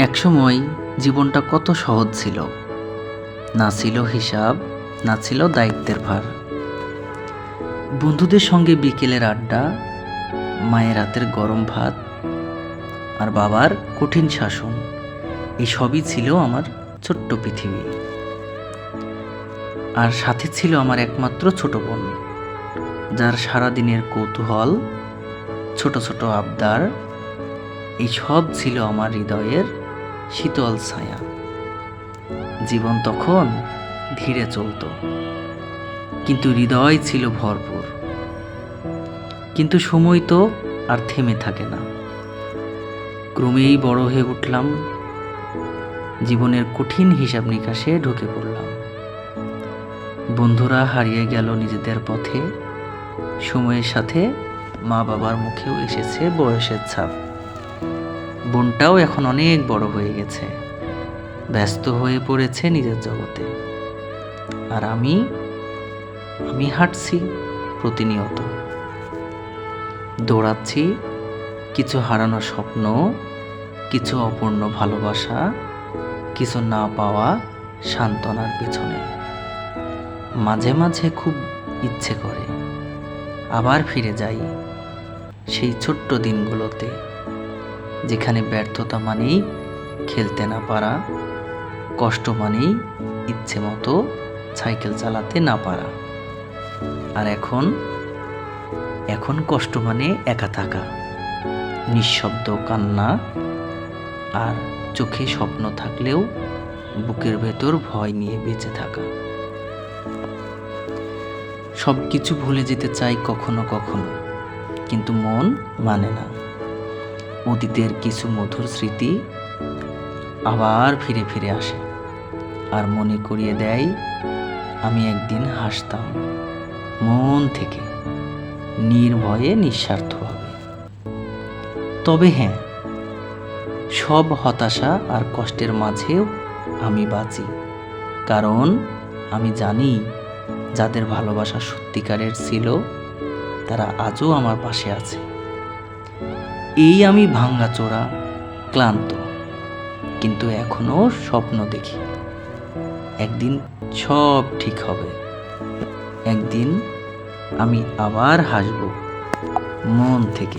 একসময় জীবনটা কত সহজ ছিল। না ছিল হিসাব, না ছিল দায়িত্বের ভার। বন্ধুদের সঙ্গে বিকেলের আড্ডা, মায়ের হাতের গরম ভাত আর বাবার কঠিন শাসন, এই সবই ছিল আমার ছোট্ট পৃথিবী। আর সাথে ছিল আমার একমাত্র ছোট বোন, যার সারাদিনের কৌতূহল, ছোট ছোট আবদার, এই সব ছিল আমার হৃদয়ের শীতল ছায়া। জীবন তখন ধীরে চলত, কিন্তু হৃদয় ছিল ভরপুর। কিন্তু সময় তো আর থেমে থাকে না। ক্রমেই বড় হয়ে উঠলাম, জীবনের কঠিন হিসাব নিকাশে ঢুকে পড়লাম। বন্ধুরা হারিয়ে গেল নিজেদের পথে, সময়ের সাথে মা বাবার মুখেও এসেছে বয়সের ছাপ। বোনটাও এখন অনেক বড় হয়ে গেছে, ব্যস্ত হয়ে পড়েছে নিজের জগতে। আর আমি হাঁটছি প্রতিনিয়ত, দৌড়াচ্ছি কিছু হারানো স্বপ্ন, কিছু অপূর্ণ ভালোবাসা, কিছু না পাওয়া সান্ত্বনার পিছনে। মাঝে মাঝে খুব ইচ্ছে করে আবার ফিরে যাই সেই ছোট্ট দিনগুলোতে, যেখানে ব্যর্থতা মানেই খেলতে না পারা, কষ্ট মানেই ইচ্ছে মতো সাইকেল চালাতে না পারা। আর এখন কষ্ট মানে একা থাকা, নিঃশব্দ কান্না, আর চোখে স্বপ্ন থাকলেও বুকের ভেতর ভয় নিয়ে বেঁচে থাকা। সব কিছু ভুলে যেতে চাই কখনো কখনো, কিন্তু মন মানে না। অতীতের কিছু মধুর স্মৃতি আবার ফিরে ফিরে আসে, আর মনে করিয়ে দেয় আমি একদিন হাসতাম মন থেকে, নির্ভয়ে নিঃস্বার্থভাবে। তবে হ্যাঁ, সব হতাশা আর কষ্টের মাঝেও আমি বাঁচি, কারণ আমি জানি যাদের ভালোবাসা সত্যিকারের ছিল তারা আজও আমার পাশে আছে। এই আমি ভাঙাচোরা, ক্লান্ত, কিন্তু এখনো স্বপ্ন দেখি একদিন সব ঠিক হবে। একদিন আমি আবার হাসব মন থেকে।